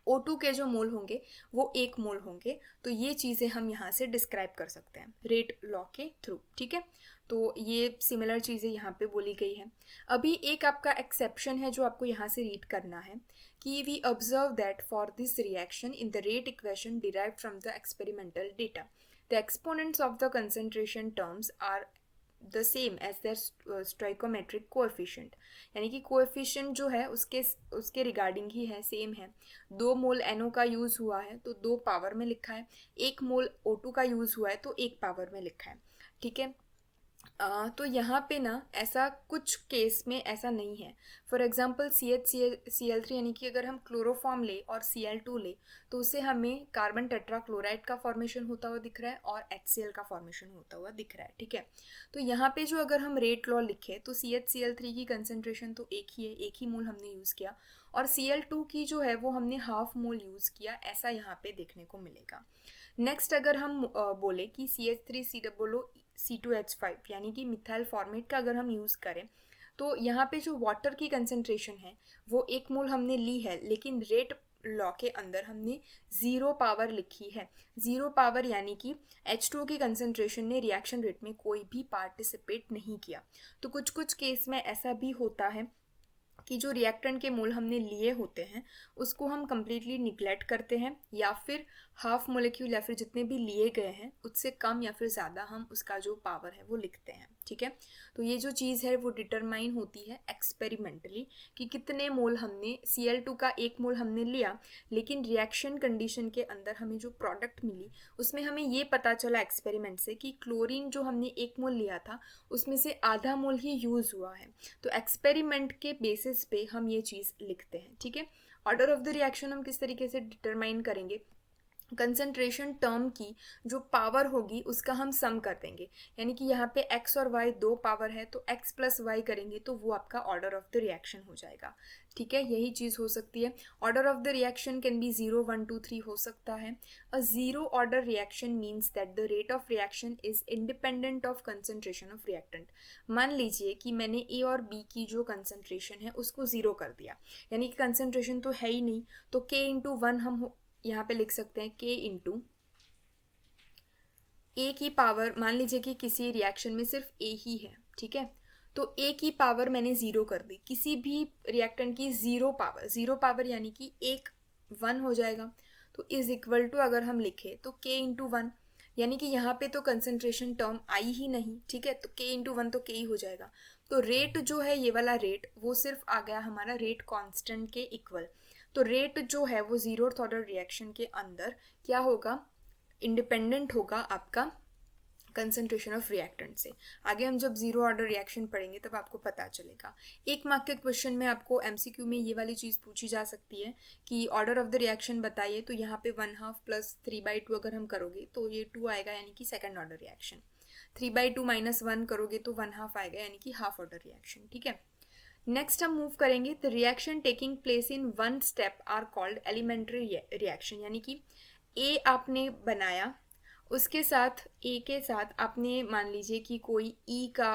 O2 के जो मोल होंगे वो 1 मोल होंगे। तो ये चीज़ें हम यहाँ से डिस्क्राइब कर सकते हैं रेट लॉ के थ्रू। ठीक है, तो ये सिमिलर चीज़ें यहाँ पे बोली गई हैं। अभी एक आपका एक्सेप्शन है जो आपको यहाँ से रीड करना है कि we observe that for this reaction in the rate equation derived from the experimental data the exponents of the concentration terms are the same as their stoichiometric coefficient, यानी कि कोएफिशिएंट जो है उसके रिगार्डिंग ही है, same है। 2 मोल NO का use हुआ है तो 2 पावर में लिखा है, 1 मोल O2 का यूज़ हुआ है तो 1 पावर में लिखा है, ठीक है। तो यहाँ पे ना ऐसा कुछ केस में ऐसा नहीं है। फॉर एग्जांपल CH Cl3, यानी कि अगर हम क्लोरोफॉर्म ले और Cl2 ले तो उससे हमें कार्बन टेट्राक्लोराइड का फॉर्मेशन होता हुआ दिख रहा है और HCl का फॉर्मेशन होता हुआ दिख रहा है, ठीक है। तो यहाँ पे जो अगर हम रेट लॉ लिखे तो CH Cl3 की कंसनट्रेशन तो एक ही है, एक ही मोल हमने यूज़ किया, और Cl2 की जो है वो हमने हाफ मोल यूज़ किया, ऐसा यहाँ पे देखने को मिलेगा। नेक्स्ट अगर हम बोले कि CH3COO C2H5 यानी कि मिथाइल फॉर्मेट का अगर हम यूज़ करें तो यहाँ पे जो वाटर की कंसनट्रेशन है वो 1 मोल हमने ली है, लेकिन रेट लॉ के अंदर हमने 0 पावर लिखी है। 0 पावर यानी कि H2O की कंसनट्रेशन ने रिएक्शन रेट में कोई भी पार्टिसिपेट नहीं किया। तो कुछ कुछ केस में ऐसा भी होता है कि जो रिएक्टेंट के मोल हमने लिए होते हैं उसको हम कम्प्लीटली निगलेक्ट करते हैं, या फिर हाफ मोलिक्यूल या फिर जितने भी लिए गए हैं उससे कम या फिर ज़्यादा हम उसका जो पावर है वो लिखते हैं, ठीक है। तो ये जो चीज़ है वो डिटरमाइन होती है एक्सपेरिमेंटली कि कितने मोल हमने Cl2 का 1 मोल हमने लिया, लेकिन रिएक्शन कंडीशन के अंदर हमें जो प्रोडक्ट मिली उसमें हमें ये पता चला एक्सपेरिमेंट से कि क्लोरीन जो हमने 1 मोल लिया था उसमें से आधा मोल ही यूज़ हुआ है। तो एक्सपेरिमेंट के बेसिस पे हम ये चीज़ लिखते हैं, ठीक है। ऑर्डर ऑफ द रिएक्शन हम किस तरीके से डिटरमाइन करेंगे, कंसंट्रेशन टर्म की जो पावर होगी उसका हम सम कर देंगे, यानी कि यहाँ पे x और y 2 पावर है तो x प्लस वाई करेंगे तो वो आपका ऑर्डर ऑफ द रिएक्शन हो जाएगा, ठीक है। यही चीज़ हो सकती है। Order of the reaction can be 0 1 2 3 हो सकता है। A zero order reaction means that the rate of reaction is independent of concentration of reactant. मान लीजिए कि मैंने ए और बी की जो कंसंट्रेशन है उसको 0 कर दिया, यानी कि कंसंट्रेशन तो है ही नहीं, तो K/1 हम यहाँ पे लिख सकते हैं K A की पावर, मान लीजिए कि किसी रिएक्शन में सिर्फ A ही है, ठीक है। तो A की पावर मैंने 0 कर दी, किसी भी रिएक्टेंट की 0 पावर यानी कि 1 हो जाएगा। तो इज इक्वल टू अगर हम लिखे तो K/1, यानी कि यहाँ पे तो कंसंट्रेशन टर्म आई ही नहीं, ठीक है। तो K/1 तो K ही हो जाएगा। तो रेट जो है ये वाला रेट वो सिर्फ आ गया हमारा रेट कांस्टेंट के इक्वल। तो रेट जो है वो जीरोथ ऑर्डर रिएक्शन के अंदर क्या होगा, इंडिपेंडेंट होगा आपका कंसंट्रेशन ऑफ रिएक्टेंट से। आगे हम जब जीरो ऑर्डर रिएक्शन पढ़ेंगे तब आपको पता चलेगा। 1 मार्क के क्वेश्चन में आपको MCQ में ये वाली चीज़ पूछी जा सकती है कि ऑर्डर ऑफ द रिएक्शन बताइए, तो यहाँ पे 1/2 प्लस 3/2 अगर हम करोगे तो ये 2 आएगा, यानी कि सेकेंड ऑर्डर रिएक्शन। 3/2 माइनस 1 करोगे तो 1/2 आएगा, यानी कि हाफ ऑर्डर रिएक्शन, ठीक है। नेक्स्ट हम मूव करेंगे, the reaction taking place in 1 step are called elementary reaction, यानी कि ए आपने बनाया, उसके साथ ए के साथ आपने मान लीजिए कि कोई ई का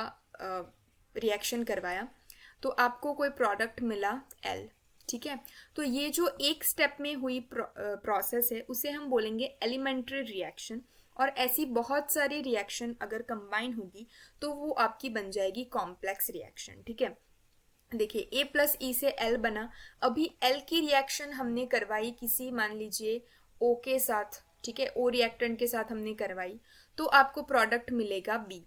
रिएक्शन करवाया तो आपको कोई प्रोडक्ट मिला एल, ठीक है। तो ये जो एक स्टेप में हुई प्रोसेस है उसे हम बोलेंगे एलिमेंट्री रिएक्शन, और ऐसी बहुत सारी रिएक्शन अगर कंबाइन होगी तो वो आपकी बन जाएगी कॉम्प्लेक्स रिएक्शन, ठीक है। देखिए A प्लस ई से L बना, अभी L की रिएक्शन हमने करवाई किसी मान लीजिए O के साथ, ठीक है, O रिएक्टेंट के साथ हमने करवाई, तो आपको प्रोडक्ट मिलेगा B,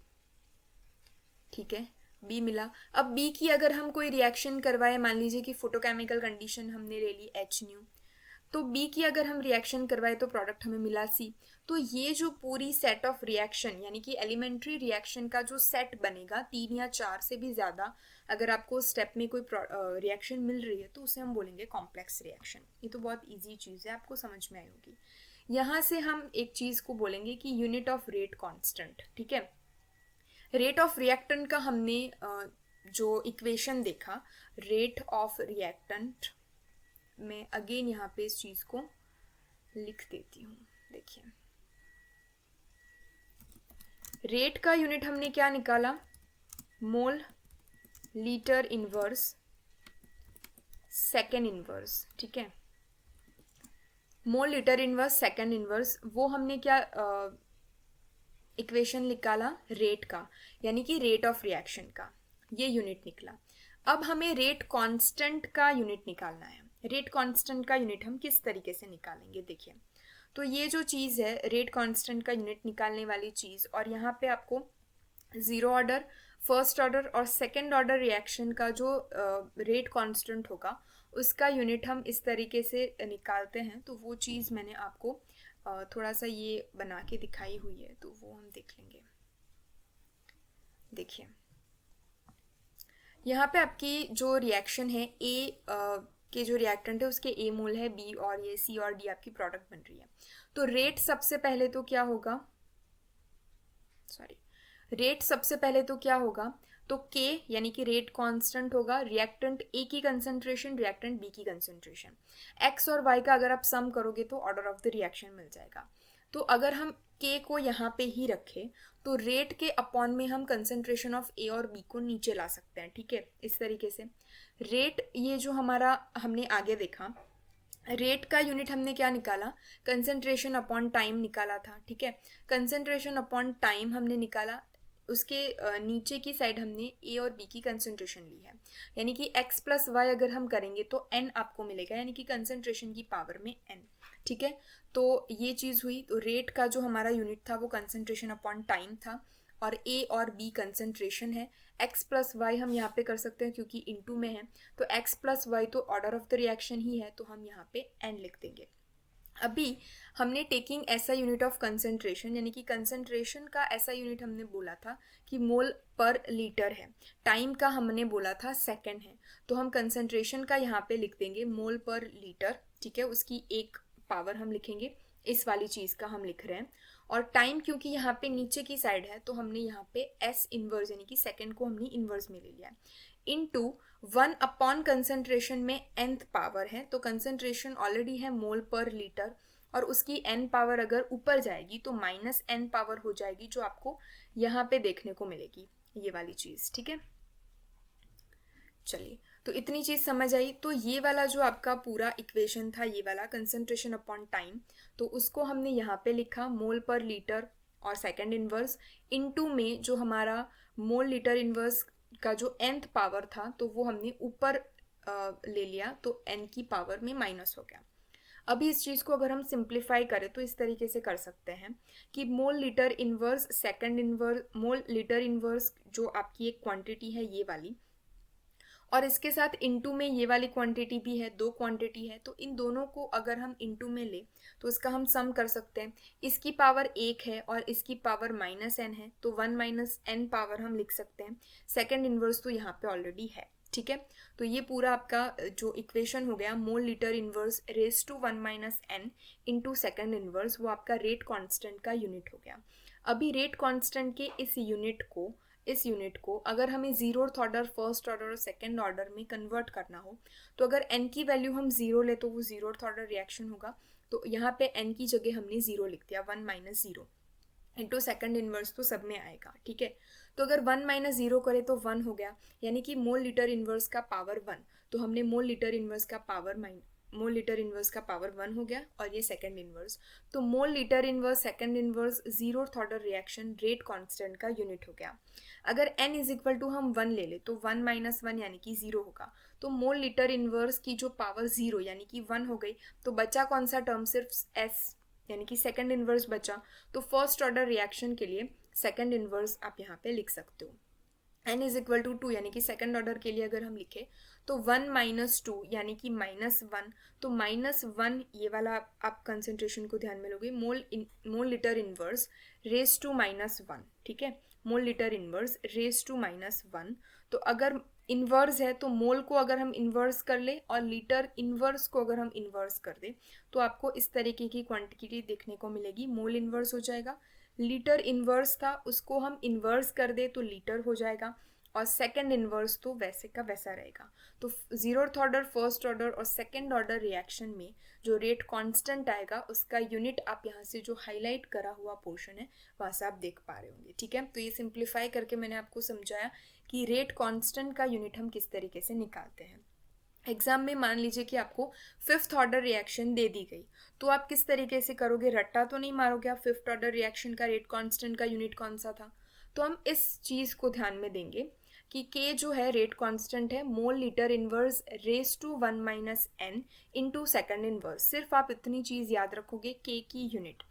ठीक है, B मिला। अब B की अगर हम कोई रिएक्शन करवाए, मान लीजिए कि फोटोकेमिकल कंडीशन हमने ले ली HNu, तो B की अगर हम रिएक्शन करवाए तो प्रोडक्ट हमें मिला C। तो ये जो पूरी सेट ऑफ रिएक्शन यानी कि एलिमेंट्री रिएक्शन का जो सेट बनेगा 3 या 4 से भी ज़्यादा, अगर आपको स्टेप में कोई रिएक्शन मिल रही है तो उसे हम बोलेंगे कॉम्प्लेक्स रिएक्शन। ये तो बहुत इजी चीज़ है, आपको समझ में आई होगी। यहाँ से हम एक चीज़ को बोलेंगे कि यूनिट ऑफ रेट कांस्टेंट, ठीक है। रेट ऑफ रिएक्टेंट का हमने जो इक्वेशन देखा, रेट ऑफ रिएक्टेंट, मैं अगेन यहाँ पे इस चीज़ को लिख देती हूँ। देखिए रेट का यूनिट हमने क्या निकाला, मोल लीटर इनवर्स सेकेंड इनवर्स, ठीक है। Mole litre inverse second inverse, वो हमने क्या इक्वेशन निकाला रेट का, यानी कि रेट ऑफ रिएक्शन का, ये यूनिट निकला। अब हमें रेट कांस्टेंट का यूनिट निकालना है। रेट कांस्टेंट का यूनिट हम किस तरीके से निकालेंगे, देखिए। तो ये जो चीज़ है रेट कांस्टेंट का यूनिट निकालने वाली चीज़, और यहाँ पे आपको ज़ीरो ऑर्डर, फर्स्ट ऑर्डर और सेकेंड ऑर्डर रिएक्शन का जो रेट कांस्टेंट होगा उसका यूनिट हम इस तरीके से निकालते हैं। तो वो चीज़ मैंने आपको थोड़ा सा ये बना के दिखाई हुई है, तो वो हम देख लेंगे। देखिए यहाँ पे आपकी जो रिएक्शन है ए के जो रिएक्टेंट है उसके ए मोल है, बी और ये सी और डी आपकी प्रोडक्ट बन रही है। तो रेट सबसे पहले तो क्या होगा, रेट सबसे पहले तो क्या होगा, तो के यानी कि रेट कांस्टेंट होगा, रिएक्टेंट ए की कंसंट्रेशन, रिएक्टेंट बी की कंसंट्रेशन, एक्स और वाई का अगर आप सम करोगे तो ऑर्डर ऑफ द रिएक्शन मिल जाएगा। तो अगर हम के को यहाँ पे ही रखें तो रेट के अपॉन में हम कंसंट्रेशन ऑफ ए और बी को नीचे ला सकते हैं, ठीक है, इस तरीके से। रेट ये जो हमारा हमने आगे देखा, रेट का यूनिट हमने क्या निकाला, कंसंट्रेशन अपॉन टाइम निकाला था, ठीक है। कंसंट्रेशन अपॉन टाइम हमने निकाला, उसके नीचे की साइड हमने ए और बी की कंसंट्रेशन ली है, यानी कि x प्लस वाई अगर हम करेंगे तो n आपको मिलेगा, यानी कि कंसंट्रेशन की पावर में n, ठीक है। तो ये चीज़ हुई। तो रेट का जो हमारा यूनिट था वो कंसंट्रेशन अपॉन टाइम था, और ए और बी कंसंट्रेशन है। x प्लस वाई हम यहाँ पे कर सकते हैं क्योंकि इनटू में है, तो x प्लस वाई तो ऑर्डर ऑफ द रिएक्शन ही है, तो हम यहाँ पे n लिख देंगे। अभी हमने टेकिंग ऐसा यूनिट ऑफ कंसंट्रेशन, यानी कि कंसंट्रेशन का ऐसा यूनिट हमने बोला था कि मोल पर लीटर है, टाइम का हमने बोला था सेकंड है, तो हम कंसंट्रेशन का यहाँ पे लिख देंगे मोल पर लीटर, ठीक है। उसकी एक पावर हम लिखेंगे, इस वाली चीज़ का हम लिख रहे हैं। और टाइम क्योंकि यहाँ पे नीचे की साइड है तो हमने यहाँ पे एस इनवर्स यानी कि सेकंड को हमने इनवर्स में ले लिया, इनटू 1 अपॉन कंसंट्रेशन में nth पावर है, तो कंसंट्रेशन ऑलरेडी है मोल पर लीटर, और उसकी n पावर अगर ऊपर जाएगी तो माइनस n पावर हो जाएगी, जो आपको यहाँ पे देखने को मिलेगी, ये वाली चीज़, ठीक है। चलिए, तो इतनी चीज़ समझ आई। तो ये वाला जो आपका पूरा इक्वेशन था, ये वाला कंसंट्रेशन अपॉन टाइम, तो उसको हमने यहाँ पे लिखा मोल पर लीटर और सेकंड इनवर्स, इनटू में जो हमारा मोल लीटर इनवर्स का जो nth पावर था तो वो हमने ऊपर ले लिया, तो n की पावर में माइनस हो गया। अभी इस चीज़ को अगर हम सिंप्लीफाई करें तो इस तरीके से कर सकते हैं कि मोल लीटर इनवर्स सेकंड इनवर्स, मोल लीटर इनवर्स जो आपकी एक क्वांटिटी है ये वाली, और इसके साथ इनटू में ये वाली क्वांटिटी भी है, दो क्वांटिटी है, तो इन दोनों को अगर हम इनटू में ले तो इसका हम सम कर सकते हैं। इसकी पावर एक है और इसकी पावर माइनस एन है, तो 1 माइनस एन पावर हम लिख सकते हैं। सेकेंड इनवर्स तो यहाँ पे ऑलरेडी है, ठीक है। तो ये पूरा आपका जो इक्वेशन हो गया mole litre inverse raise to 1 minus n into second inverse, वो आपका रेट कांस्टेंट का यूनिट हो गया। अभी रेट कांस्टेंट के इस यूनिट को अगर हमें जीरोथ ऑर्डर, फर्स्ट ऑर्डर और सेकेंड ऑर्डर में कन्वर्ट करना हो, तो अगर n की वैल्यू हम जीरो ले तो वो जीरोथ ऑर्डर रिएक्शन होगा, तो यहाँ पे n की जगह हमने जीरो लिख दिया, 1 minus zero into second inverse, तो सब में आएगा, ठीक है। तो अगर 1 माइनस जीरो करे तो 1 हो गया, यानी कि मोल लीटर इनवर्स का पावर 1, तो हमने मोल लीटर इनवर्स का पावर 1 हो गया, और ये सेकंड इनवर्स, तो मोल litre inverse second inverse zeroth order reaction rate constant का यूनिट हो गया। अगर n इज इक्वल टू हम 1 ले ले तो 1 माइनस 1 यानी कि 0 होगा, तो मोल लीटर इनवर्स की जो पावर 0 यानी कि 1 हो गई, तो बचा कौन सा टर्म, सिर्फ s यानी कि सेकंड इनवर्स बचा। तो फर्स्ट ऑर्डर रिएक्शन के लिए सेकंड इनवर्स आप यहाँ पे लिख सकते हो। n इज इक्वल टू 2 यानी कि सेकंड ऑर्डर के लिए अगर हम लिखे तो 1 माइनस 2 यानी कि माइनस 1, तो माइनस 1 ये वाला आप कंसंट्रेशन को ध्यान में लोगे, mole litre inverse raise to minus 1, ठीक है, mole litre inverse raise to minus 1। तो अगर इन्वर्स है तो मोल को अगर हम इन्वर्स कर ले और लीटर इन्वर्स को अगर हम इन्वर्स कर दे तो आपको इस तरीके की क्वांटिटी देखने को मिलेगी, मोल इन्वर्स हो जाएगा, लीटर इन्वर्स था उसको हम इन्वर्स कर दे तो लीटर हो जाएगा, और सेकंड इन्वर्स तो वैसे का वैसा रहेगा। तो जीरोथ ऑर्डर, फर्स्ट ऑर्डर और सेकंड ऑर्डर रिएक्शन में जो रेट कांस्टेंट आएगा उसका यूनिट आप यहाँ से जो हाईलाइट करा हुआ पोर्शन है वहाँ से आप देख पा रहे होंगे, ठीक है। तो ये सिंप्लीफाई करके मैंने आपको समझाया कि रेट कांस्टेंट का यूनिट हम किस तरीके से निकालते हैं। एग्जाम में मान लीजिए कि आपको फिफ्थ ऑर्डर रिएक्शन दे दी गई, तो आप किस तरीके से करोगे, रट्टा तो नहीं मारोगे आप, फिफ्थ ऑर्डर रिएक्शन का रेट कांस्टेंट का यूनिट कौन सा था। तो हम इस चीज़ को ध्यान में देंगे कि के जो है रेट कांस्टेंट है mole litre inverse raise to 1 minus n into second inverse. सिर्फ आप इतनी चीज़ याद रखोगे, के की यूनिट,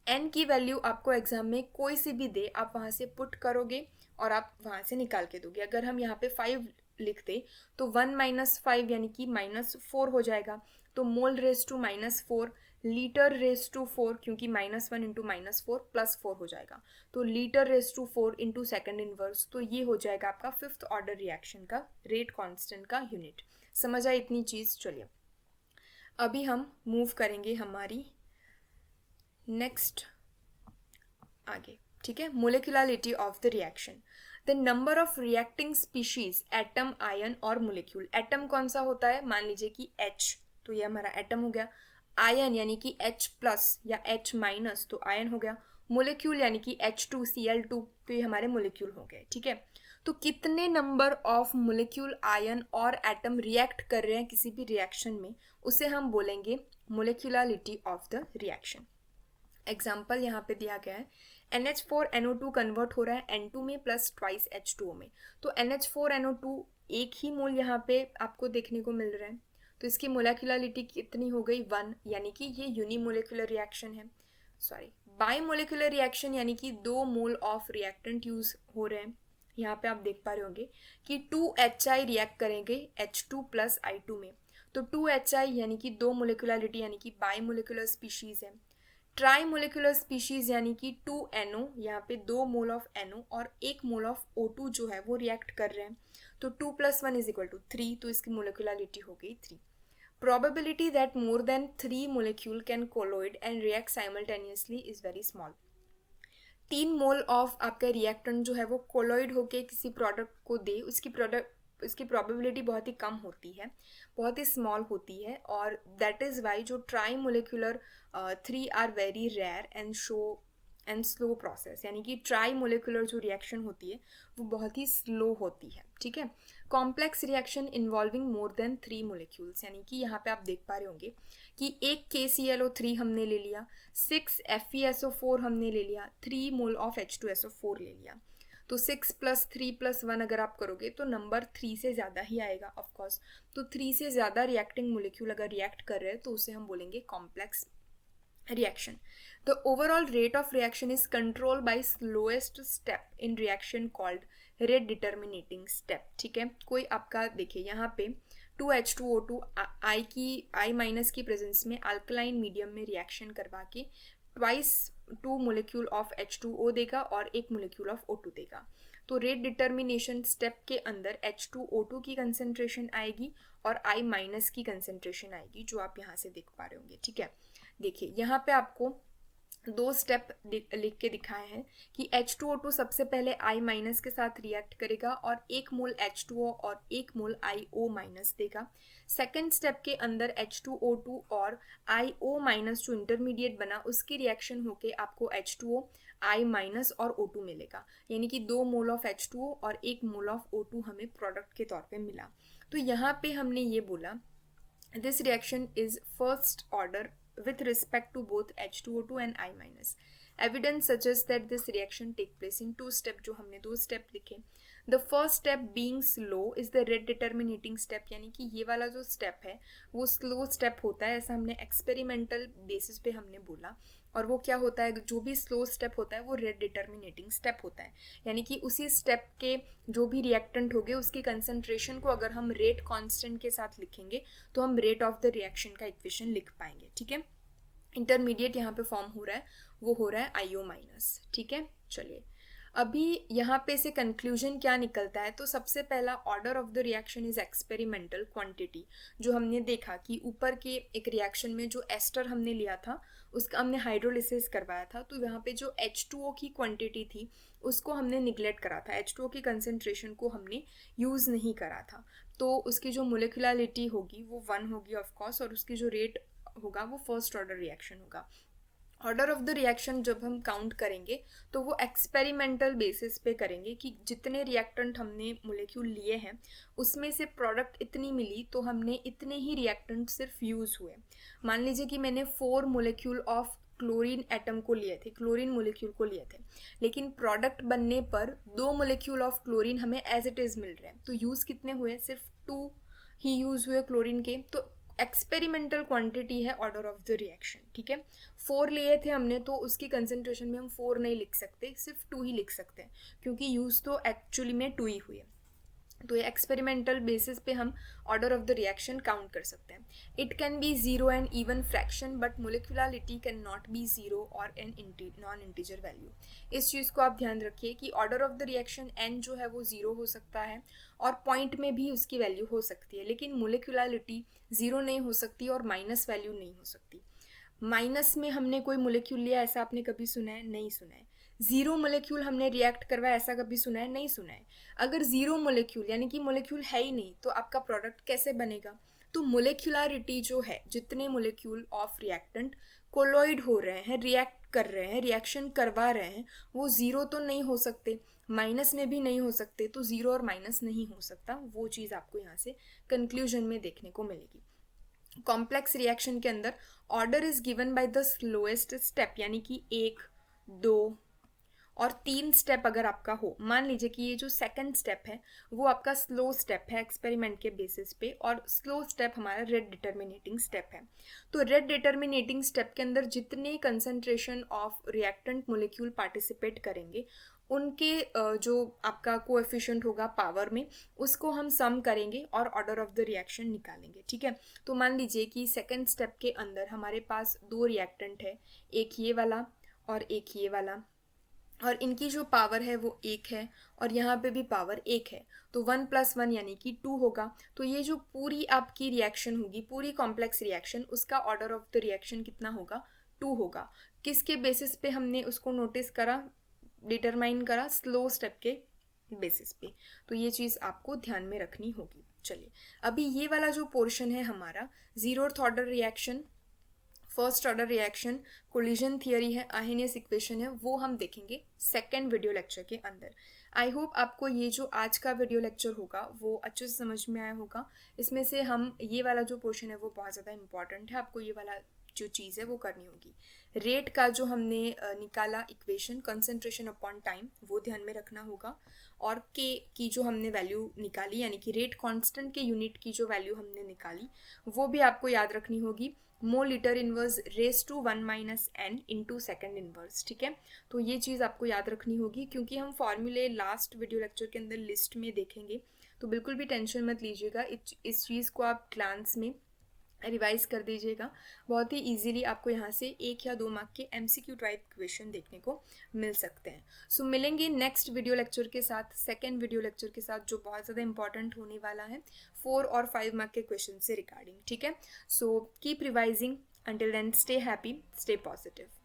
एन की वैल्यू आपको एग्जाम में कोई सी भी दे आप वहाँ से पुट करोगे, और आप वहाँ से निकाल के दोगे। अगर हम यहाँ पे 5 लिखते तो 1 माइनस 5 यानी कि -4 हो जाएगा। तो mole raise to -4, litre raise to 4, क्योंकि -1 इंटू -4 +4 हो जाएगा। तो litre raise to 4 into second inverse, तो ये हो जाएगा आपका 5th ऑर्डर रिएक्शन का रेट कांस्टेंट का यूनिट। समझ आए इतनी चीज़? चलिए अभी हम मूव करेंगे हमारी नेक्स्ट आगे, ठीक है। Molecularity of the reaction, the number of reacting species, atom, ion और मोलिक्यूल। एटम कौन सा होता है? मान लीजिए कि H, तो ये हमारा एटम हो गया। आयन यानी कि H प्लस या H माइनस, तो आयन हो गया। मोलिक्यूल यानी कि H2Cl2, तो ये हमारे मोलिक्यूल हो गए, ठीक है। तो कितने नंबर ऑफ मोलिक्यूल, आयन और एटम रिएक्ट कर रहे हैं किसी भी रिएक्शन में, उसे हम बोलेंगे molecularity of the reaction. Example यहाँ पे दिया गया है, NH4NO2 कन्वर्ट हो रहा है N2 में प्लस ट्वाइस H2O में। तो NH4NO2 एक ही मोल यहाँ पे आपको देखने को मिल रहा है, तो इसकी मोलिकुलरिटी कितनी हो गई? 1, यानी कि ये यूनिमोलिकुलर रिएक्शन है। सॉरी, बाईमोलिकुलर रिएक्शन यानी कि 2 मोल ऑफ रिएक्टेंट यूज हो रहे हैं। यहाँ पे आप देख पा रहे होंगे कि 2HI रिएक्ट करेंगे H2 प्लस I2 में। तो 2HI यानी कि 2 मोलिकुलरिटी यानी कि बाईमोलिकुलर स्पीशीज है। ट्राई मोलिकुलर स्पीशीज यानी कि 2NO, यहाँ पे 2 मोल ऑफ NO और 1 मोल ऑफ O2 जो है वो रिएक्ट कर रहे हैं। तो 2 + 1 = 3, तो इसकी मोलिकुलरिटी हो गई 3। Probability that more than 3 molecule can colloid and react simultaneously is very small. 3 mole of आपका रिएक्टेंट जो है वो कोलोइड होके किसी प्रोडक्ट को दे, उसकी प्रोबेबिलिटी बहुत ही कम होती है, बहुत ही स्मॉल होती है। और दैट इज़ वाई जो trimolecular 3 are very rare and slow process, यानी कि ट्राई मोलिकुलर जो रिएक्शन होती है वो बहुत ही स्लो होती है, ठीक है। Complex reaction involving more than 3 molecules, यानी कि यहाँ पे आप देख पा रहे होंगे कि एक KClO3 हमने ले लिया, 6 FeSO4 हमने ले लिया, 3 मोल ऑफ H2SO4 ले लिया। तो 6 + 3 + 1 अगर आप करोगे तो नंबर 3 से ज़्यादा ही आएगा ऑफकोर्स। तो 3 से ज़्यादा रिएक्टिंग मोलिक्यूल अगर रिएक्ट कर रहे हैं तो उसे हम बोलेंगे complex reaction. The overall rate of reaction is controlled by slowest step in reaction called rate determining step, ठीक है। कोई आपका देखिए यहाँ पे 2H2O2 I- की प्रेजेंस में अल्कलाइन मीडियम में रिएक्शन करवा के ट्वाइस 2 मोलिक्यूल ऑफ H2O देगा और 1 मोलिक्यूल ऑफ O2 देगा। तो रेट डिटर्मिनेशन स्टेप के अंदर H2O2 की कंसेंट्रेशन आएगी और I- की कंसेंट्रेशन आएगी, जो आप यहाँ से देख पा रहे होंगे, ठीक है। देखिए यहाँ पे आपको 2 स्टेप लिख के दिखाए हैं कि H2O2 सबसे पहले I- के साथ रिएक्ट करेगा और 1 मोल H2O और 1 मोल IO- देगा। सेकेंड स्टेप के अंदर H2O2 और IO- जो इंटरमीडिएट बना उसकी रिएक्शन होके आपको H2O, I- और O2 मिलेगा, यानी कि 2 मोल ऑफ H2O और 1 मोल ऑफ O2 हमें प्रोडक्ट के तौर पे मिला। तो यहाँ पे हमने ये बोला this reaction is first order with respect to both H2O2 and I-. Evidence suggests that this reaction take place in 2 steps, जो हमने 2 स्टेप लिखे। The first step being slow is the rate determining step, यानी कि ये वाला जो step है वो स्लो स्टेप होता है, ऐसा हमने एक्सपेरिमेंटल बेसिस पे हमने बोला। और वो क्या होता है, जो भी स्लो स्टेप होता है वो रेट डिटर्मिनेटिंग स्टेप होता है, यानी कि उसी स्टेप के जो भी रिएक्टेंट होंगे उसकी कंसंट्रेशन को अगर हम रेट कांस्टेंट के साथ लिखेंगे तो हम रेट ऑफ द रिएक्शन का इक्वेशन लिख पाएंगे, ठीक है। इंटरमीडिएट यहाँ पे फॉर्म हो रहा है, वो हो रहा है IO-, ठीक है। चलिए अभी यहाँ पे से कंक्लूजन क्या निकलता है, तो सबसे पहला order of the reaction is experimental quantity. जो हमने देखा कि ऊपर के एक रिएक्शन में जो एस्टर हमने लिया था उसका हमने हाइड्रोलिसिस करवाया था, तो यहाँ पे जो H2O की क्वांटिटी थी उसको हमने निगलेक्ट करा था, H2O की कंसेंट्रेशन को हमने यूज़ नहीं करा था। तो उसकी जो मोलिकुलरिटी होगी वो 1 होगी ऑफकोर्स, और उसकी जो रेट होगा वो फर्स्ट ऑर्डर रिएक्शन होगा। ऑर्डर ऑफ द रिएक्शन जब हम काउंट करेंगे तो वो एक्सपेरिमेंटल बेसिस पे करेंगे कि जितने रिएक्टेंट हमने मोलिक्यूल लिए हैं उसमें से प्रोडक्ट इतनी मिली तो हमने इतने ही रिएक्टेंट सिर्फ यूज़ हुए। मान लीजिए कि मैंने 4 मोलिक्यूल ऑफ क्लोरीन एटम को लिए थे, क्लोरीन मोलिक्यूल को लिए थे, लेकिन प्रोडक्ट बनने पर 2 मोलिक्यूल ऑफ क्लोरीन हमें एज इट इज़ मिल रहे हैं, तो यूज़ कितने हुए? सिर्फ 2 ही यूज़ हुए क्लोरीन के। तो एक्सपेरिमेंटल क्वांटिटी है ऑर्डर ऑफ द रिएक्शन, ठीक है। 4 लिए थे हमने, तो उसकी कंसेंट्रेशन में हम 4 नहीं लिख सकते, सिर्फ 2 ही लिख सकते हैं, क्योंकि यूज़ तो एक्चुअली में 2 ही हुई है। तो ये एक्सपेरिमेंटल बेसिस पे हम order of the reaction count कर सकते हैं। It can be zero and even fraction, but molecularity can not be zero और एन नॉन इंटीजर वैल्यू। इस चीज़ को आप ध्यान रखिए कि order of the reaction n जो है वो जीरो हो सकता है और पॉइंट में भी उसकी वैल्यू हो सकती है, लेकिन मोलिकुलरिटी जीरो नहीं हो सकती और माइनस वैल्यू नहीं हो सकती। माइनस में हमने कोई मोलिक्यूल लिया, ऐसा आपने कभी सुना है? नहीं सुना है। जीरो मोलिक्यूल हमने रिएक्ट करवाया, ऐसा कभी सुना है? नहीं सुना है। अगर जीरो मोलिक्यूल यानी कि मोलिक्यूल है ही नहीं, तो आपका प्रोडक्ट कैसे बनेगा? तो मोलिकुलरिटी जो है, जितने मोलिक्यूल ऑफ रिएक्टेंट कोलॉइड हो रहे हैं, रिएक्ट कर रहे हैं, रिएक्शन करवा रहे हैं, वो जीरो तो नहीं हो सकते, माइनस में भी नहीं हो सकते, तो जीरो और माइनस नहीं हो सकता। वो चीज़ आपको यहाँ से कंक्लूजन में देखने को मिलेगी। कॉम्प्लेक्स रिएक्शन के अंदर order is given by the slowest step, यानी कि 1, 2 और 3 स्टेप अगर आपका हो। मान लीजिए कि ये जो सेकंड स्टेप है वो आपका स्लो स्टेप है एक्सपेरिमेंट के बेसिस पे, और स्लो स्टेप हमारा रेट डिटर्मिनेटिंग स्टेप है। तो रेट डिटर्मिनेटिंग स्टेप के अंदर जितने concentration of reactant molecule participate करेंगे, उनके जो आपका कोएफिशिएंट होगा पावर में, उसको हम सम करेंगे और ऑर्डर ऑफ द रिएक्शन निकालेंगे, ठीक है। तो मान लीजिए कि सेकंड स्टेप के अंदर हमारे पास 2 रिएक्टेंट है, एक ये वाला और एक ये वाला, और इनकी जो पावर है वो 1 है और यहाँ पे भी पावर 1 है, तो 1 + 1 यानी कि 2 होगा। तो ये जो पूरी आपकी रिएक्शन होगी, पूरी कॉम्प्लेक्स रिएक्शन, उसका ऑर्डर ऑफ द रिएक्शन कितना होगा? 2 होगा। किसके बेसिस पे हमने उसको नोटिस करा, डिटरमाइन करा? स्लो स्टेप के बेसिस पे। तो ये चीज़ आपको ध्यान में रखनी होगी। चलिए, अभी ये वाला जो पोर्शन है हमारा, zeroth order reaction, first order reaction, collision theory है, आर्हेनियस इक्वेशन है, वो हम देखेंगे सेकेंड वीडियो लेक्चर के अंदर। आई होप आपको ये जो आज का वीडियो लेक्चर होगा वो अच्छे से समझ में आया होगा। इसमें से हम ये वाला जो पोर्शन है वो बहुत ज़्यादा इंपॉर्टेंट है, आपको ये वाला जो चीज़ है वो करनी होगी। रेट का जो हमने निकाला इक्वेशन, कंसंट्रेशन अपॉन टाइम, वो ध्यान में रखना होगा। और के की जो हमने वैल्यू निकाली, यानी कि रेट कांस्टेंट के यूनिट की जो वैल्यू हमने निकाली, वो भी आपको याद रखनी होगी। Mol litre inverse raise to 1 - n into second inverse, ठीक है। तो ये चीज़ आपको याद रखनी होगी, क्योंकि हम फॉर्मूले लास्ट वीडियो लेक्चर के अंदर लिस्ट में देखेंगे, तो बिल्कुल भी टेंशन मत लीजिएगा। इस चीज़ को आप ग्लांस में रिवाइज कर दीजिएगा। बहुत ही इजीली आपको यहाँ से 1 या 2 मार्क के MCQ टाइप क्वेश्चन देखने को मिल सकते हैं। सो मिलेंगे नेक्स्ट वीडियो लेक्चर के साथ, सेकेंड वीडियो लेक्चर के साथ, जो बहुत ज़्यादा इंपॉर्टेंट होने वाला है 4 और 5 मार्क के क्वेश्चन से रिगार्डिंग, ठीक है। So keep revising, until then stay happy, stay positive.